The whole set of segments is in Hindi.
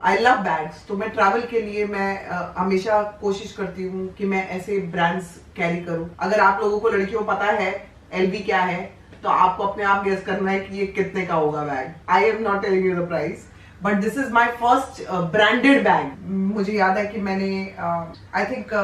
I love bags. तो मैं ट्रैवल के लिए मैं हमेशा कोशिश करती हूँ कि मैं ऐसे ब्रांड्स कैरी करूँ। अगर आप लोगों को लड़कियों पता है एलवी क्या है तो आपको अपने आप गेस करना है कि ये कितने का होगा bag. I am not telling you the price but this is my first branded bag. मुझे याद है कि मैंने आई थिंक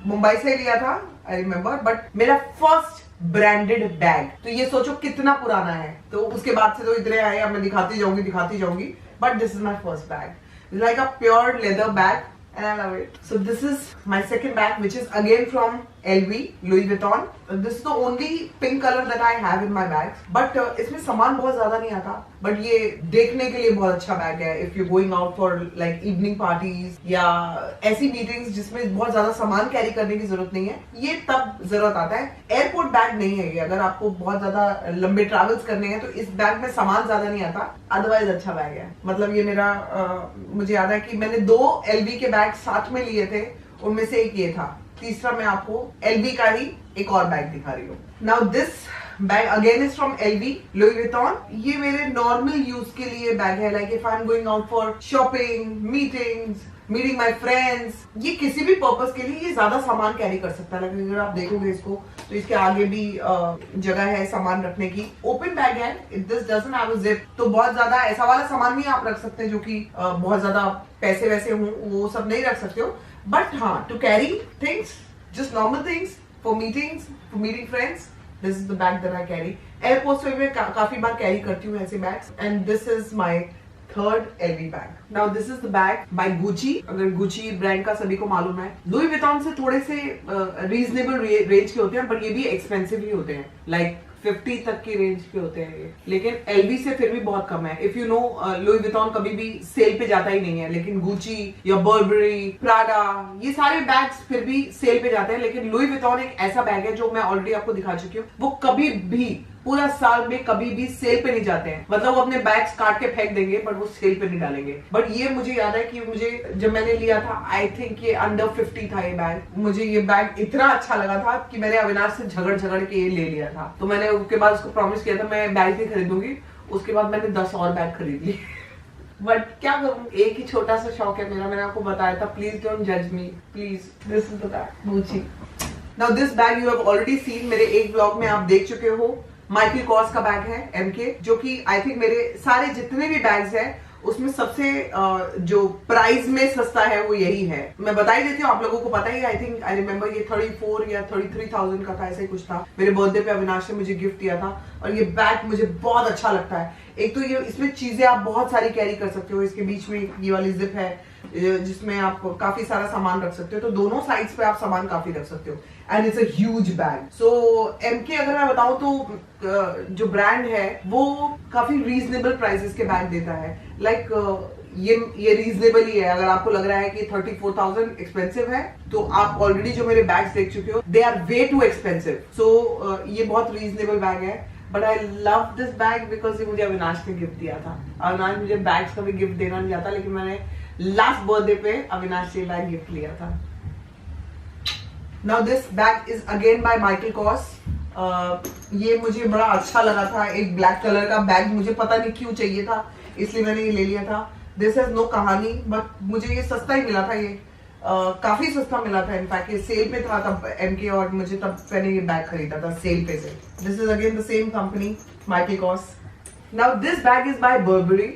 मुंबई से लिया था, आई रिमेम्बर, बट मेरा फर्स्ट ब्रांडेड बैग। तो ये सोचो कितना पुराना है। तो उसके बाद से तो इतने आए, अब मैं दिखाती जाऊंगी but this is my first bag, like a pure leather bag and I love it. So this is my second bag which is again from LV, Louis Vuitton. This is the only pink color that I have in my bags. But इसमें सामान बहुत ज्यादा नहीं आता, बट ये देखने के लिए बहुत अच्छा बैग है। If you're going out for like evening parties या ऐसी मीटिंग्स जिसमें बहुत ज्यादा सामान कैरी करने की जरूरत नहीं है, ये तब जरूरत आता है। एयरपोर्ट बैग नहीं है ये, अगर आपको बहुत ज्यादा लंबे ट्रैवल्स करने हैं तो इस बैग में सामान ज्यादा नहीं आता, अदरवाइज अच्छा बैग है। मतलब ये मेरा मुझे याद है कि मैंने 2 LV के बैग साथ में लिए थे, उनमें से एक ये था। तीसरा मैं आपको LV का ही एक और बैग दिखा रही हूँ। Now this bag again is from LV, Louis Vuitton। ये मेरे नॉर्मल यूज के लिए बैग है, like if I am going out for shopping, meetings, meeting my friends, ये किसी भी पर्पस के लिए ये ज्यादा सामान कैरी कर सकता है। लेकिन अगर आप देखोगे इसको तो इसके आगे भी जगह है सामान रखने की। ओपन बैग है, this doesn't have a zip, तो बहुत ज्यादा ऐसा वाला सामान नहीं आप रख सकते जो कि बहुत ज्यादा पैसे वैसे हो, वो सब नहीं रख सकते हो। बट हाँ, to carry things, just normal things for meetings, for meeting friends, this is the bag that I carry. Airport पे मैं काफी बार कैरी करती हूँ ऐसे bags and this is my third LV bag. Now this is the bag by Gucci. अगर गुची ब्रांड का सभी को मालूम है, लुई विटॉन से थोड़े से रीजनेबल रेंज के होते हैं, बट ये भी एक्सपेंसिव ही होते हैं, लाइक 50 तक की रेंज के होते हैं ये। लेकिन LV से फिर भी बहुत कम है। If you know, Louis Vuitton कभी भी सेल पे जाता ही नहीं है, लेकिन गुची या बर्बरी, प्राडा, ये सारे बैग्स फिर भी सेल पे जाते हैं। लेकिन लुई विटॉन एक ऐसा बैग है जो मैं ऑलरेडी आपको दिखा चुकी हूँ, वो कभी भी पूरा साल में कभी भी सेल पे नहीं जाते हैं। मतलब वो अपने बैग्स काट के फेंक देंगे बट वो सेल पे नहीं डालेंगे। बट ये मुझे याद है कि मुझे जब मैंने लिया था, आई थिंक ये अंडर 50 था ये बैग। मुझे ये बैग इतना अच्छा लगा था कि मैंने अविनाश से झगड़ के ये ले लिया था। तो मैंने उसके बाद उसको प्रॉमिस किया था मैं बैग नहीं खरीदूंगी। उसके बाद मैंने 10 और बैग खरीद ली। बट क्या करूं, एक ही छोटा सा शौक है मेरा, मैंने आपको बताया था। प्लीज डोंट जज me, please. This is the bag, Gucci. Now this bag you have already seen, मेरे एक ब्लॉग में आप देख चुके हो। माइकल कॉर्स का बैग है MK, जो कि आई थिंक मेरे सारे जितने भी बैग्स हैं उसमें सबसे जो प्राइस में सस्ता है वो यही है। मैं बता ही देती हूँ, आप लोगों को पता ही। आई थिंक आई रिमेम्बर ये 34 या 33,000 का था, ऐसे कुछ था। मेरे बर्थडे पे अविनाश ने मुझे गिफ्ट दिया था और ये बैग मुझे बहुत अच्छा लगता है। एक तो ये इसमें चीजें आप बहुत सारी कैरी कर सकते हो। इसके बीच में ये वाली जिप है जिसमें आप काफी सारा सामान रख सकते हो, तो दोनों साइड्स पे आप सामान काफी रख सकते हो and it's a huge bag. So MK अगर मैं बताऊं तो जो ब्रांड है वो काफी रीजनेबल प्राइसेस के बैग देता है। लाइक ये रीजनेबल ही है। अगर आपको लग रहा है कि 34,000 एक्सपेंसिव है तो आप ऑलरेडी जो मेरे बैग्स देख चुके हो, they are way too expensive. So ये बहुत रीजनेबल बैग है। But I love this bag because ये मुझे अविनाश ने गिफ्ट दिया था। अविनाश मुझे बैग्स का भी गिफ्ट देना नहीं आता, लेकिन मैंने लास्ट बर्थडे पे अविनाश से बैग गिफ्ट लिया था। Now this bag is again by Michael Kors. ये मुझे बड़ा अच्छा लगा था, एक ब्लैक कलर का बैग। मुझे पता नहीं क्यों चाहिए था, इसलिए मैंने ये ले लिया था। दिस हैज नो कहानी, बट मुझे ये सस्ता ही मिला था। ये काफी सस्ता मिला था। इनफैक्ट ये सेल पे था तब MK, और मुझे तब मैंने ये बैग खरीदा था सेल पे से। This is again the same company, Michael Kors. Now this bag is by Burberry.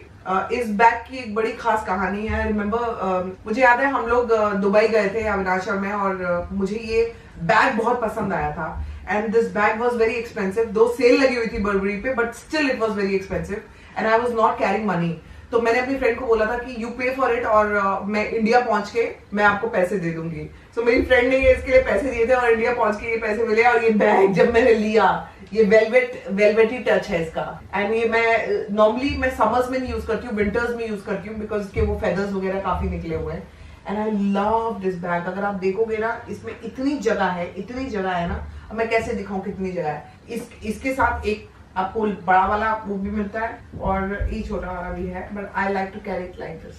इस बैग की एक बड़ी खास कहानी है। रिमेम्बर, मुझे याद है हम लोग दुबई गए थे अविनाश और मैं, और मुझे ये बैग बहुत पसंद आया था। And this bag was very expensive, दो सेल लगी हुई थी बर्बरी पे, but still it was very expensive and I was not carrying money. तो मैंने अपनी फ्रेंड को बोला था कि यू पे फॉर इट, और मैं इंडिया पहुंच के मैं आपको पैसे दे दूंगी। सो मेरी फ्रेंड ने ये इसके लिए पैसे दिए थे और इंडिया पहुंच के ये पैसे मिले। और ये बैग जब मैंने लिया, ये वेलवेटी टच है इसका। एंड ये मैं नॉर्मली मैं समर्स में नहीं यूज करती हूँ, विंटर्स में यूज करती हूँ, बिकॉज इसके वो फेदर्स वगैरह काफी निकले हुए हैं। And I love this bag. अगर आप देखोगे ना, इसमें इतनी जगह है ना, अब मैं कैसे दिखाऊं कितनी जगह है। इसके साथ एक आपको बड़ा वाला वो भी मिलता है और ये छोटा वाला भी है, but I like to carry it like this.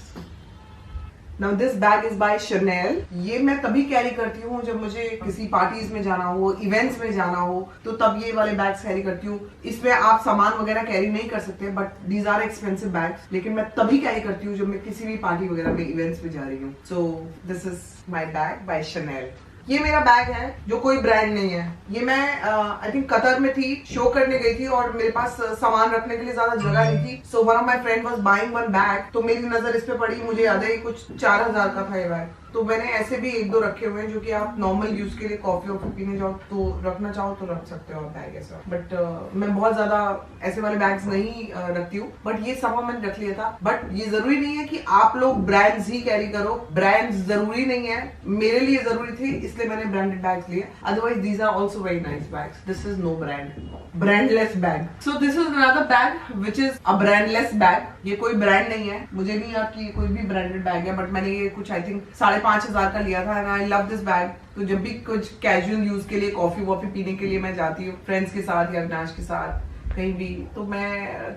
Now this bag is by Chanel। ये मैं तभी कैरी करती हूँ जब मुझे किसी पार्टीज में जाना हो, इवेंट्स में जाना हो, तो तब ये वाले बैग्स कैरी करती हूँ। इसमें आप सामान वगैरह कैरी नहीं कर सकते, but these are expensive bags, लेकिन मैं तभी कैरी करती हूँ जब मैं किसी भी पार्टी वगैरह में, इवेंट्स में जा रही हूँ। So this is my bag by Chanel। ये मेरा बैग है जो कोई ब्रांड नहीं है। ये मैं आई थिंक कतर में थी, शो करने गई थी और मेरे पास सामान रखने के लिए ज्यादा जगह नहीं थी। So one of my friend was buying one bag, तो मेरी नजर इस पे पड़ी। मुझे याद है कुछ 4000 का था ये बैग। तो मैंने ऐसे भी एक दो रखे हुए हैं जो कि आप नॉर्मल यूज के लिए कॉफी वॉफी पीने जाओ तो रखना चाहो तो रख सकते हो आप बैग ऐसा। बट मैं बहुत ज्यादा ऐसे वाले बैग्स नहीं रखती हूँ, बट ये सब मैंने रख लिया था। बट ये जरूरी नहीं है कि आप लोग ब्रांड्स ही कैरी करो, ब्रांड्स जरूरी नहीं है। मेरे लिए जरूरी थे इसलिए मैंने ब्रांडेड बैग्स लिए। Otherwise these are also very nice bags. This is no brand, brandless bag. So this is another bag which is a brandless bag. ये कोई ब्रांड नहीं है, मुझे नहीं याद कि कोई भी ब्रांडेड बैग है, बट मैंने ये कुछ आई थिंक 5,500 का लिया था and I love this bag. तो जब भी कुछ कैजुअल यूज के लिए कॉफी वॉफी पीने के लिए मैं जाती हूँ फ्रेंड्स के साथ या अविनाश के साथ कहीं भी, तो मैं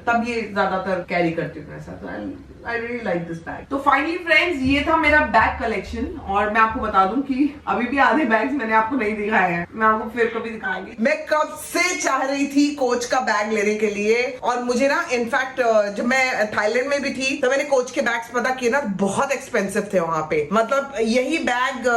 तब ये ज्यादातर कैरी करती हूँ ऐसा। तो I really like this bag. तो फाइनली फ्रेंड्स, ये था मेरा बैग कलेक्शन। और मैं आपको बता दूं कि अभी भी आधे बैग्स मैंने आपको नहीं दिखाए हैं, मैं आपको फिर कभी दिखाऊंगी। मैं कब से चाह रही थी कोच का बैग लेने के लिए, और मुझे ना इनफैक्ट जब मैं थाईलैंड में भी थी तो मैंने कोच के बैग्स पता किए ना, बहुत एक्सपेंसिव थे वहां पे। मतलब यही bag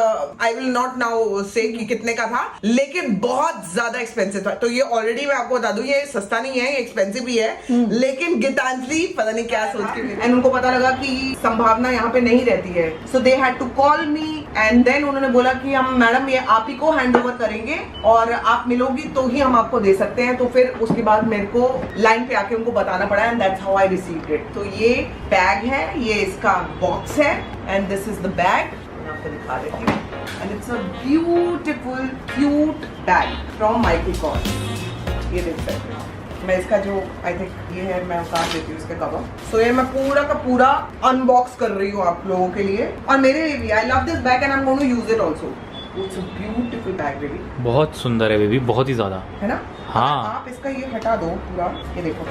I will not now से कि कितने का था, लेकिन बहुत ज्यादा एक्सपेंसिव था। तो ये ऑलरेडी मैं आपको बता दूं ये सस्ता नहीं है, एक्सपेंसिव भी है। लेकिन गीतांजलि पता नहीं क्या सोच के, एंड उनको पता लगा कि संभावना यहाँ पे नहीं रहती है, so they had to call me and then उन्होंने बोला कि हम मैडम ये आप ही को हैंड ओवर करेंगे और आप मिलोगी तो ही हम आपको दे सकते हैं। तो फिर उसके बाद मेरे को लाइन पे आके उनको बताना पड़ा and that's how I received it. तो ये बैग है, ये इसका बॉक्स है and this is the bag. मैं आपको दिखा देती हूँ and it's a beautiful cute bag from Michael Kors. ये देख सकते हैं, मैं इसका जो आई थिंक ये है, मैं उतार देती हूँ इसका कवर। सो ये मैं पूरा का पूरा अनबॉक्स कर रही हूँ आप लोगों के लिए और मेरे लिए भी। I love this bag and I am going to use it also. It's a beautiful bag baby. बहुत सुंदर है बेबी, बहुत ही ज्यादा है ना। हाँ। आप इसका ये हटा दो पूरा, ये देखो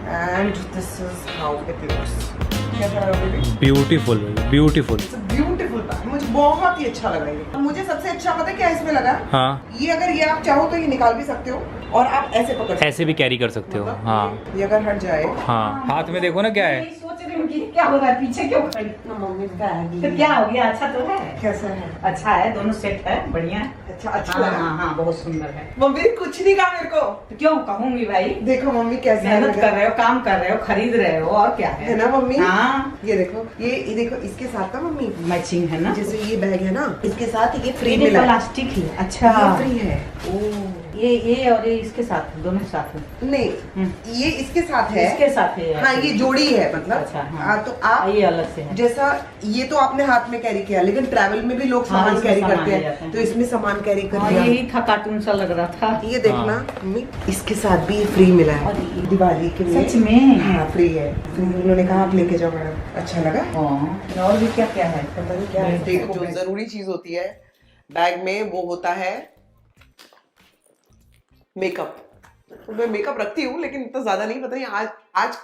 and this is how it looks. कैसा लगा baby? Beautiful beautiful. It's a beautiful bag, मुझे बहुत ही अच्छा लगा ये। मुझे सबसे अच्छा पता है क्या इसमें लगा? हाँ, ये अगर ये आप चाहो तो ये निकाल भी सकते हो और आप ऐसे पकड़ सकते हो, ऐसे भी कैरी कर सकते हो। मतलब हाँ ये अगर हट जाए। हाँ, हाथ में देखो ना क्या है। सोच रही हूँ कि क्या हो रहा है, पीछे क्यों खड़ी? मम्मी बैग तो क्या हो गया? अच्छा तो है, कैसा है? अच्छा है, दोनों सेट है, बढ़िया है। अच्छा अच्छा हाँ लगा। हाँ हाँ, बहुत सुंदर है। मम्मी ने कुछ नहीं कहा मेरे को। तो क्यों कहूंगी भाई? देखो मम्मी कैसे मेहनत कर रहे हो, काम कर रहे हो, खरीद रहे हो, और क्या है है ना मम्मी? हाँ, ये देखो, ये देखो इसके साथ ना मम्मी मैचिंग है ना। जैसे ये बैग है ना, इसके साथ ये फ्री ये मिला है। प्लास्टिक ही है। अच्छा, ये फ्री है। ओ ये और ये इसके साथ, दोनों साथ है। नहीं, ये इसके साथ है, इसके साथ है। हाँ ये जोड़ी है मतलब। अच्छा, हाँ। हाँ, तो आप ये अलग से है। जैसा ये तो आपने हाथ में कैरी किया, लेकिन ट्रैवल में भी लोग सामान इसमें कैरी सामान करते ले हैं, जाते हैं। तो इसमें सामान कैरी कर हाँ, लिया। यही था, कार्टून सा लग रहा था। ये देखना मम्मी, इसके साथ भी फ्री मिला है और ये- दिवाली के लिए। सच में? हाँ फ्री है। तो उन्होंने कहा आप लेके जाओ मैडम। अच्छा लगा। हाँ, और भी क्या क्या है? पता नहीं क्या है। देखो जो जरूरी चीज होती है बैग में वो होता है मेकअप। तो मैं मेकअप रखती हूँ लेकिन इतना ज्यादा नहीं, पता नहीं आज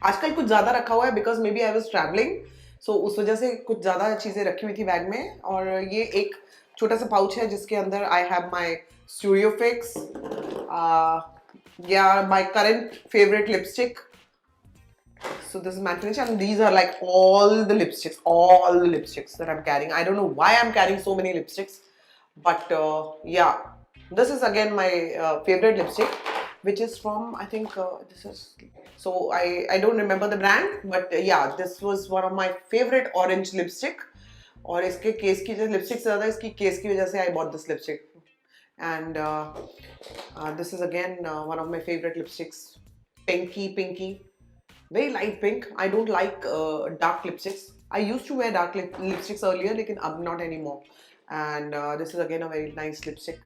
आजकल कुछ ज्यादा रखा हुआ है because may be I was travelling, so उस वजह से कुछ ज्यादा चीजें रखी हुई थी बैग में। और ये एक छोटा सा पाउच है जिसके अंदर I have my studio fix या my current favourite lipstick. So this is matte finish and these are like all the lipsticks that I'm carrying. I don't know why I'm carrying so many lipsticks, but yeah, this is again my favorite lipstick, which is from I think this is, so I don't remember the brand, but yeah, this was one of my favorite orange lipstick. और इसके केस की जो लिपस्टिक से ज़्यादा इसकी केस की वजह से I bought this lipstick, and this is again one of my favorite lipsticks, pinky. Very light pink. I don't like dark lipsticks. I used to wear dark lipsticks earlier, लेकिन अब not anymore. And this is again a very nice lipstick.